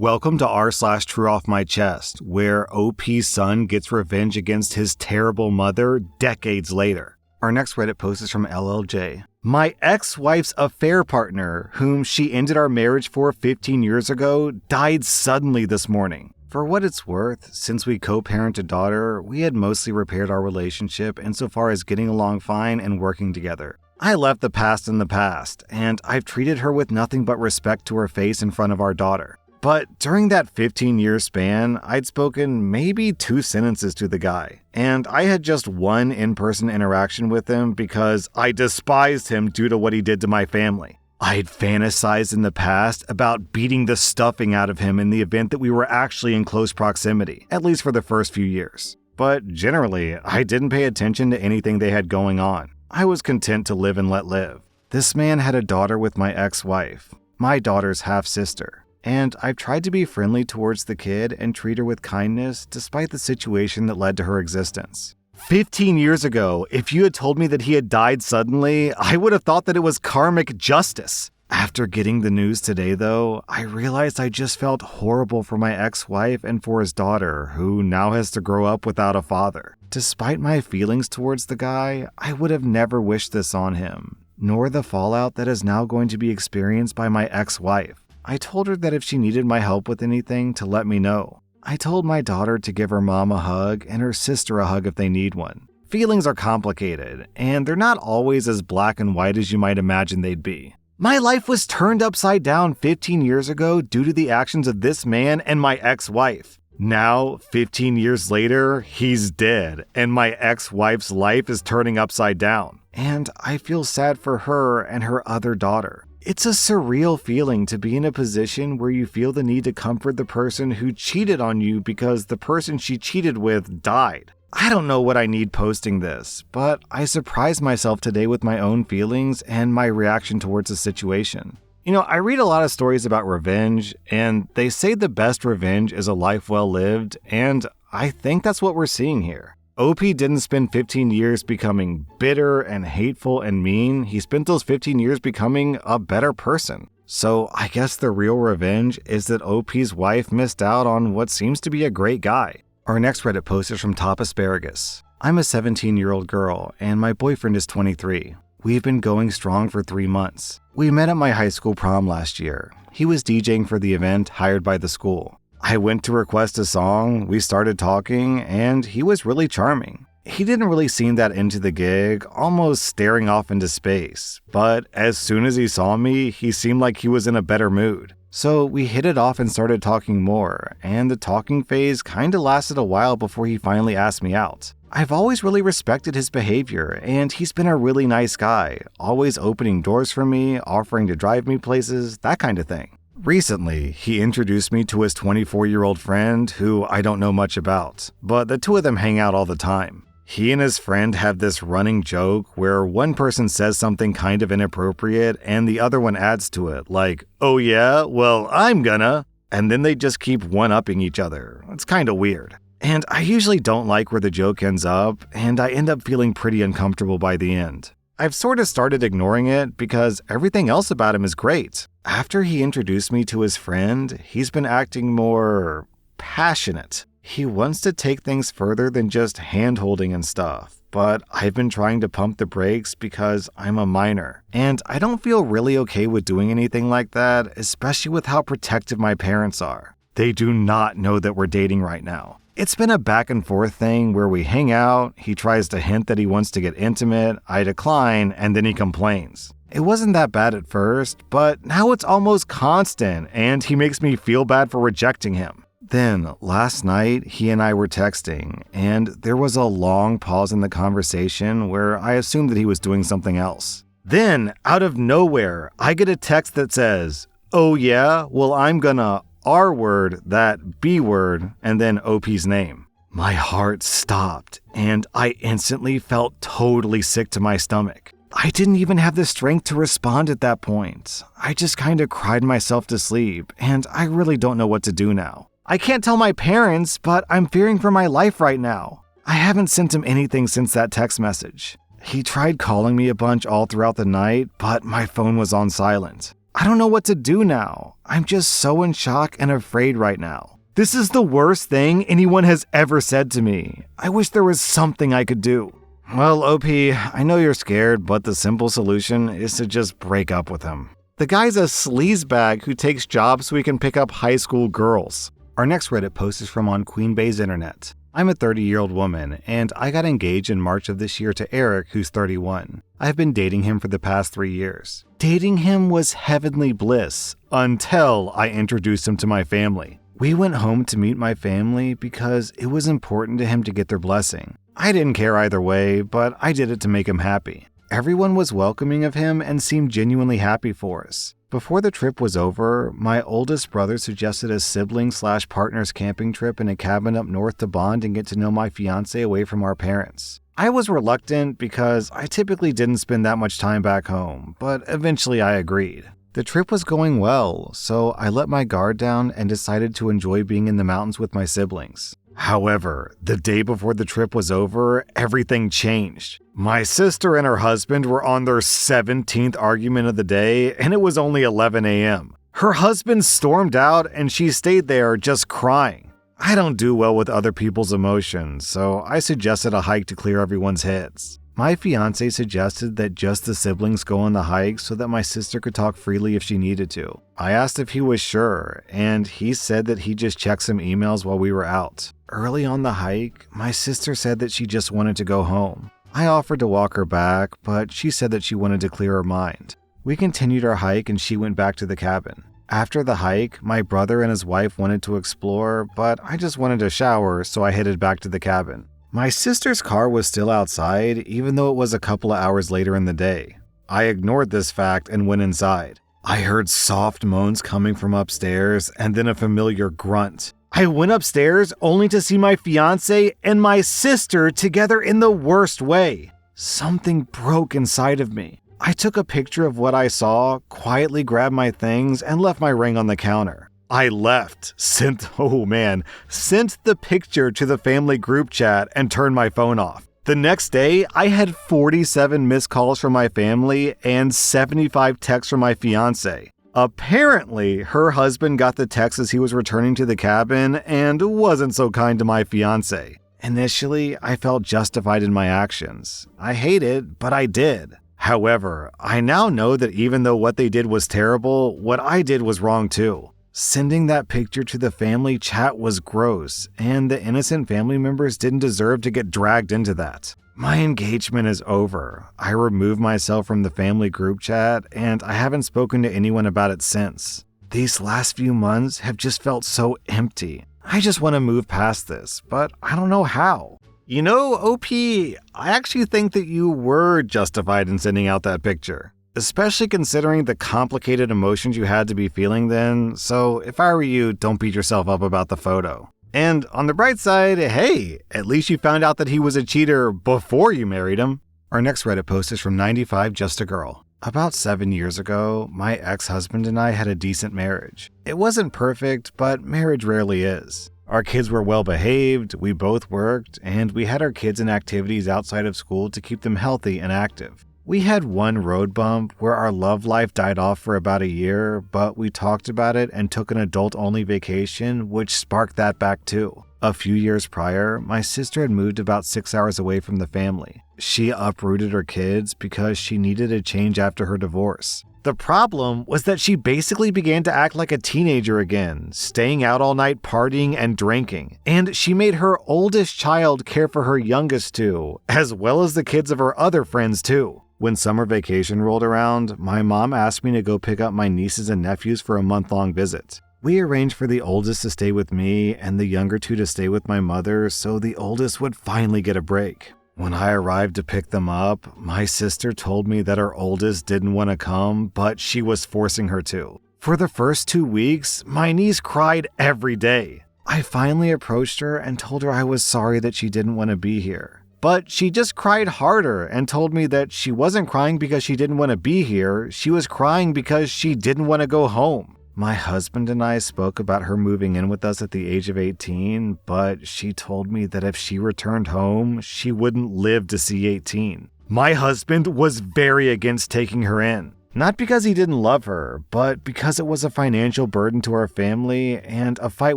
Welcome to rSlash Trueoffmychest, where OP's son gets revenge against his terrible mother decades later. Our next Reddit post is from LLJ. My ex-wife's affair partner, whom she ended our marriage for 15 years ago, died suddenly this morning. For what it's worth, since we co-parent a daughter, we had mostly repaired our relationship insofar as getting along fine and working together. I left the past in the past, and I've treated her with nothing but respect to her face in front of our daughter. But during that 15-year span, I'd spoken maybe 2 sentences to the guy, and I had just one in-person interaction with him because I despised him due to what he did to my family. I'd fantasized in the past about beating the stuffing out of him in the event that we were actually in close proximity, at least for the first few years. But generally, I didn't pay attention to anything they had going on. I was content to live and let live. This man had a daughter with my ex-wife, my daughter's half-sister. And I've tried to be friendly towards the kid and treat her with kindness despite the situation that led to her existence. 15 years ago, if you had told me that he had died suddenly, I would have thought that it was karmic justice. After getting the news today, though, I realized I just felt horrible for my ex-wife and for his daughter, who now has to grow up without a father. Despite my feelings towards the guy, I would have never wished this on him, nor the fallout that is now going to be experienced by my ex-wife. I told her that if she needed my help with anything, to let me know. I told my daughter to give her mom a hug and her sister a hug if they need one. Feelings are complicated, and they're not always as black and white as you might imagine they'd be. My life was turned upside down 15 years ago due to the actions of this man and my ex-wife. Now, 15 years later, he's dead, and my ex-wife's life is turning upside down. And I feel sad for her and her other daughter. It's a surreal feeling to be in a position where you feel the need to comfort the person who cheated on you because the person she cheated with died. I don't know what I need posting this, but I surprised myself today with my own feelings and my reaction towards the situation. You know, I read a lot of stories about revenge, and they say the best revenge is a life well lived, and I think that's what we're seeing here. OP didn't spend 15 years becoming bitter and hateful and mean. He spent those 15 years becoming a better person. So I guess the real revenge is that OP's wife missed out on what seems to be a great guy. Our next Reddit post is from Top Asparagus. I'm a 17-year-old girl, and my boyfriend is 23. We've been going strong for 3 months. We met at my high school prom last year. He was DJing for the event hired by the school. I went to request a song, we started talking, and he was really charming. He didn't really seem that into the gig, almost staring off into space, but as soon as he saw me, he seemed like he was in a better mood. So we hit it off and started talking more, and the talking phase kinda lasted a while before he finally asked me out. I've always really respected his behavior, and he's been a really nice guy, always opening doors for me, offering to drive me places, that kind of thing. Recently, he introduced me to his 24-year-old friend who I don't know much about, but the two of them hang out all the time. He and his friend have this running joke where one person says something kind of inappropriate and the other one adds to it, like, "Oh yeah, well, I'm gonna," and then they just keep one-upping each other. It's kinda weird. And I usually don't like where the joke ends up, and I end up feeling pretty uncomfortable by the end. I've sort of started ignoring it because everything else about him is great. After he introduced me to his friend, he's been acting more passionate. He wants to take things further than just hand-holding and stuff, but I've been trying to pump the brakes because I'm a minor, and I don't feel really okay with doing anything like that, especially with how protective my parents are. They do not know that we're dating right now. It's been a back and forth thing where we hang out, he tries to hint that he wants to get intimate, I decline, and then he complains. It wasn't that bad at first, but now it's almost constant, and he makes me feel bad for rejecting him. Then, last night, he and I were texting, and there was a long pause in the conversation where I assumed that he was doing something else. Then, out of nowhere, I get a text that says, "Oh yeah, well I'm gonna R-word that B-word," and then OP's name. My heart stopped, and I instantly felt totally sick to my stomach. I didn't even have the strength to respond at that point. I just kinda cried myself to sleep, and I really don't know what to do now. I can't tell my parents, but I'm fearing for my life right now. I haven't sent him anything since that text message. He tried calling me a bunch all throughout the night, but my phone was on silent. I don't know what to do now. I'm just so in shock and afraid right now. This is the worst thing anyone has ever said to me. I wish there was something I could do." Well, OP, I know you're scared, but the simple solution is to just break up with him. The guy's a sleazebag who takes jobs so he can pick up high school girls. Our next Reddit post is from on Queen Bay's internet. I'm a 30-year-old woman, and I got engaged in March of this year to Eric, who's 31. I've been dating him for the past 3 years. Dating him was heavenly bliss until I introduced him to my family. We went home to meet my family because it was important to him to get their blessing. I didn't care either way, but I did it to make him happy. Everyone was welcoming of him and seemed genuinely happy for us. Before the trip was over, my oldest brother suggested a sibling/partners camping trip in a cabin up north to bond and get to know my fiancé away from our parents. I was reluctant because I typically didn't spend that much time back home, but eventually I agreed. The trip was going well, so I let my guard down and decided to enjoy being in the mountains with my siblings. However, the day before the trip was over, everything changed. My sister and her husband were on their 17th argument of the day, and it was only 11 a.m. Her husband stormed out, and she stayed there just crying. I don't do well with other people's emotions, so I suggested a hike to clear everyone's heads. My fiancé suggested that just the siblings go on the hike so that my sister could talk freely if she needed to. I asked if he was sure, and he said that he'd just check some emails while we were out. Early on the hike, my sister said that she just wanted to go home. I offered to walk her back, but she said that she wanted to clear her mind. We continued our hike and she went back to the cabin. After the hike, my brother and his wife wanted to explore, but I just wanted to shower, so I headed back to the cabin. My sister's car was still outside, even though it was a couple of hours later in the day. I ignored this fact and went inside. I heard soft moans coming from upstairs and then a familiar grunt. I went upstairs only to see my fiancé and my sister together in the worst way. Something broke inside of me. I took a picture of what I saw, quietly grabbed my things, and left my ring on the counter. I left, sent the picture to the family group chat and turned my phone off. The next day, I had 47 missed calls from my family and 75 texts from my fiancé. Apparently, her husband got the text as he was returning to the cabin and wasn't so kind to my fiancé. Initially, I felt justified in my actions. I hate it, but I did. However, I now know that even though what they did was terrible, what I did was wrong too. Sending that picture to the family chat was gross, and the innocent family members didn't deserve to get dragged into that. My engagement is over. I removed myself from the family group chat, and I haven't spoken to anyone about it since. These last few months have just felt so empty. I just want to move past this, but I don't know how. You know, OP, I actually think that you were justified in sending out that picture. Especially considering the complicated emotions you had to be feeling then, so if I were you, don't beat yourself up about the photo. And on the bright side, hey, at least you found out that he was a cheater before you married him. Our next Reddit post is from 95 Just a Girl. About 7 years ago, my ex-husband and I had a decent marriage. It wasn't perfect, but marriage rarely is. Our kids were well behaved, we both worked, and we had our kids in activities outside of school to keep them healthy and active. We had one road bump where our love life died off for about a year, but we talked about it and took an adult-only vacation, which sparked that back too. A few years prior, my sister had moved about 6 hours away from the family. She uprooted her kids because she needed a change after her divorce. The problem was that she basically began to act like a teenager again, staying out all night partying and drinking. And she made her oldest child care for her youngest two, as well as the kids of her other friends too. When summer vacation rolled around, my mom asked me to go pick up my nieces and nephews for a month-long visit. We arranged for the oldest to stay with me and the younger two to stay with my mother so the oldest would finally get a break. When I arrived to pick them up, my sister told me that her oldest didn't want to come, but she was forcing her to. For the first 2 weeks, my niece cried every day. I finally approached her and told her I was sorry that she didn't want to be here. But she just cried harder and told me that she wasn't crying because she didn't want to be here, she was crying because she didn't want to go home. My husband and I spoke about her moving in with us at the age of 18, but she told me that if she returned home, she wouldn't live to see 18. My husband was very against taking her in. Not because he didn't love her, but because it was a financial burden to our family and a fight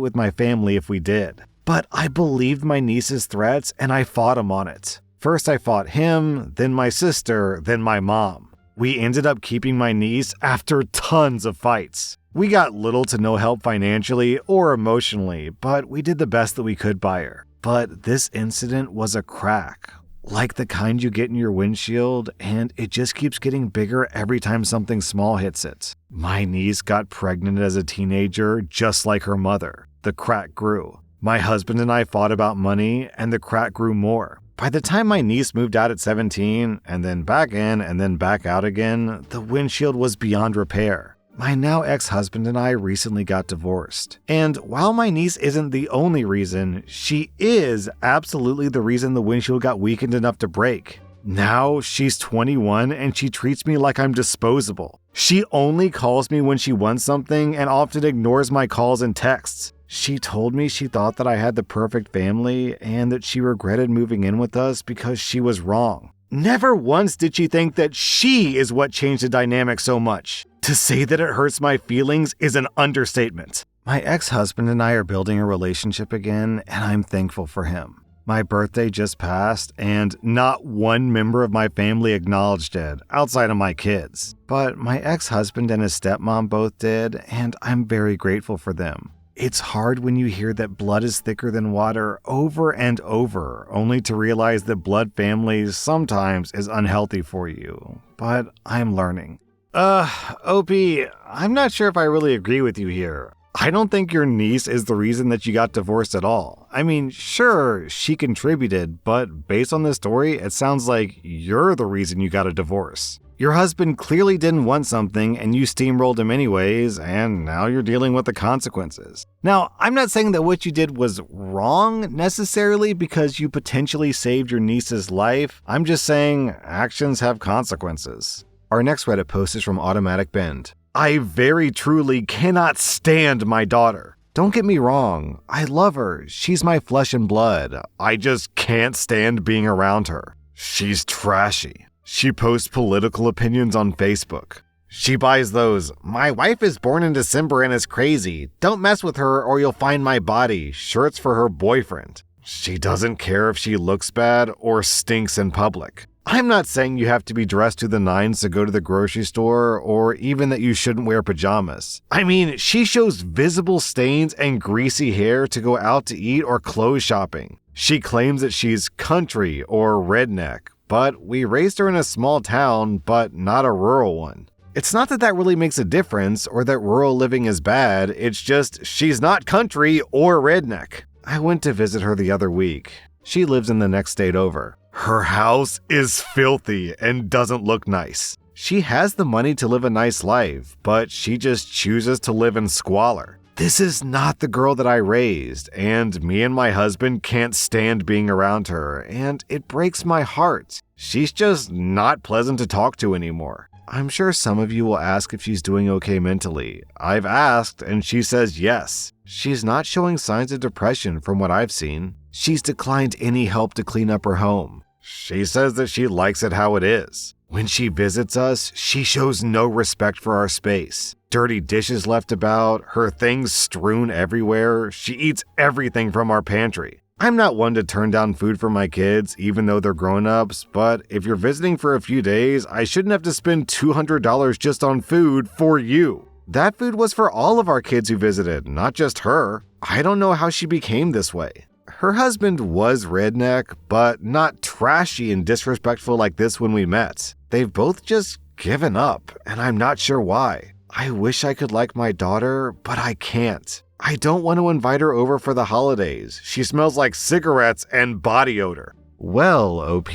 with my family if we did. But I believed my niece's threats and I fought him on it. First I fought him, then my sister, then my mom. We ended up keeping my niece after tons of fights. We got little to no help financially or emotionally, but we did the best that we could by her. But this incident was a crack, like the kind you get in your windshield, and it just keeps getting bigger every time something small hits it. My niece got pregnant as a teenager, just like her mother. The crack grew. My husband and I fought about money, and the crack grew more. By the time my niece moved out at 17, and then back in, and then back out again, the windshield was beyond repair. My now ex-husband and I recently got divorced. And while my niece isn't the only reason, she is absolutely the reason the windshield got weakened enough to break. Now she's 21 and she treats me like I'm disposable. She only calls me when she wants something and often ignores my calls and texts. She told me she thought that I had the perfect family and that she regretted moving in with us because she was wrong. Never once did she think that she is what changed the dynamic so much. To say that it hurts my feelings is an understatement. My ex-husband and I are building a relationship again, and I'm thankful for him. My birthday just passed, and not one member of my family acknowledged it, outside of my kids. But my ex-husband and his stepmom both did, and I'm very grateful for them. It's hard when you hear that blood is thicker than water over and over, only to realize that blood families sometimes is unhealthy for you. But I'm learning. OP, I'm not sure if I really agree with you here. I don't think your niece is the reason that you got divorced at all. I mean, sure, she contributed, but based on this story, it sounds like you're the reason you got a divorce. Your husband clearly didn't want something and you steamrolled him anyways, and now you're dealing with the consequences. Now, I'm not saying that what you did was wrong necessarily because you potentially saved your niece's life. I'm just saying actions have consequences. Our next Reddit post is from Automatic Bend. I very truly cannot stand my daughter. Don't get me wrong, I love her. She's my flesh and blood. I just can't stand being around her. She's trashy. She posts political opinions on Facebook. She buys those, "My wife is born in December and is crazy. Don't mess with her or you'll find my body" shirts for her boyfriend. She doesn't care if she looks bad or stinks in public. I'm not saying you have to be dressed to the nines to go to the grocery store or even that you shouldn't wear pajamas. I mean, she shows visible stains and greasy hair to go out to eat or clothes shopping. She claims that she's country or redneck, but we raised her in a small town, but not a rural one. It's not that that really makes a difference or that rural living is bad, it's just she's not country or redneck. I went to visit her the other week. She lives in the next state over. Her house is filthy and doesn't look nice. She has the money to live a nice life, but she just chooses to live in squalor. This is not the girl that I raised, and me and my husband can't stand being around her, and it breaks my heart. She's just not pleasant to talk to anymore. I'm sure some of you will ask if she's doing okay mentally. I've asked, and she says yes. She's not showing signs of depression from what I've seen. She's declined any help to clean up her home. She says that she likes it how it is. When she visits us, she shows no respect for our space. Dirty dishes left about, her things strewn everywhere. She eats everything from our pantry. I'm not one to turn down food for my kids, even though they're grown-ups, but if you're visiting for a few days, I shouldn't have to spend $200 just on food for you. That food was for all of our kids who visited, not just her. I don't know how she became this way. Her husband was redneck, but not trashy and disrespectful like this when we met. They've both just given up, and I'm not sure why. I wish I could like my daughter, but I can't. I don't want to invite her over for the holidays. She smells like cigarettes and body odor. Well, OP,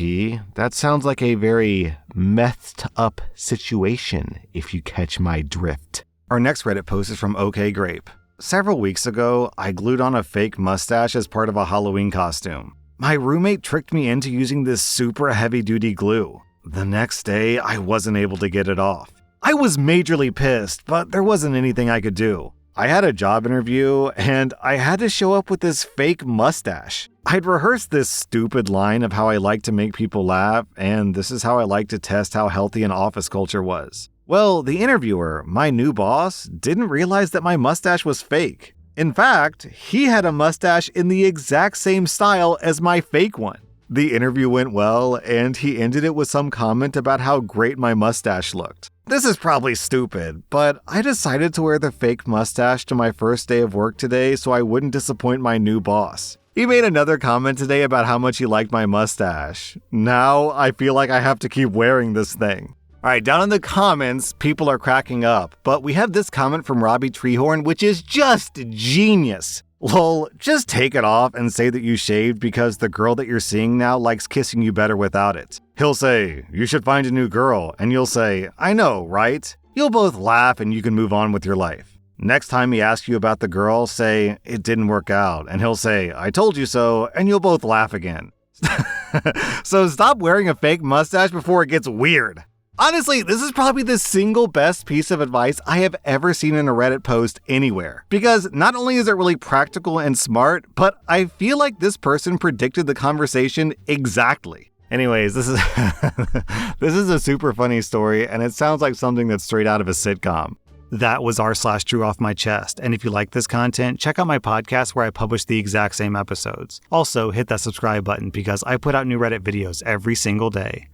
that sounds like a very methed up situation, if you catch my drift. Our next Reddit post is from OK Grape. Several weeks ago, I glued on a fake mustache as part of a Halloween costume. My roommate tricked me into using this super heavy-duty glue. The next day, I wasn't able to get it off. I was majorly pissed, but there wasn't anything I could do. I had a job interview, and I had to show up with this fake mustache. I'd rehearsed this stupid line of how I like to make people laugh, and this is how I like to test how healthy an office culture was. Well, the interviewer, my new boss, didn't realize that my mustache was fake. In fact, he had a mustache in the exact same style as my fake one. The interview went well, and he ended it with some comment about how great my mustache looked. This is probably stupid, but I decided to wear the fake mustache to my first day of work today so I wouldn't disappoint my new boss. He made another comment today about how much he liked my mustache. Now I feel like I have to keep wearing this thing. Alright, down in the comments, people are cracking up, but we have this comment from Robbie Treehorn, which is just genius. Lol, just take it off and say that you shaved because the girl that you're seeing now likes kissing you better without it. He'll say, you should find a new girl, and you'll say, I know, right? You'll both laugh and you can move on with your life. Next time he asks you about the girl, say, it didn't work out, and he'll say, I told you so, and you'll both laugh again. So stop wearing a fake mustache before it gets weird. Honestly, this is probably the single best piece of advice I have ever seen in a Reddit post anywhere. Because not only is it really practical and smart, but I feel like this person predicted the conversation exactly. Anyways, this is this is a super funny story, and it sounds like something that's straight out of a sitcom. That was r/TrueOffMychest, and if you like this content, check out my podcast where I publish the exact same episodes. Also, hit that subscribe button because I put out new Reddit videos every single day.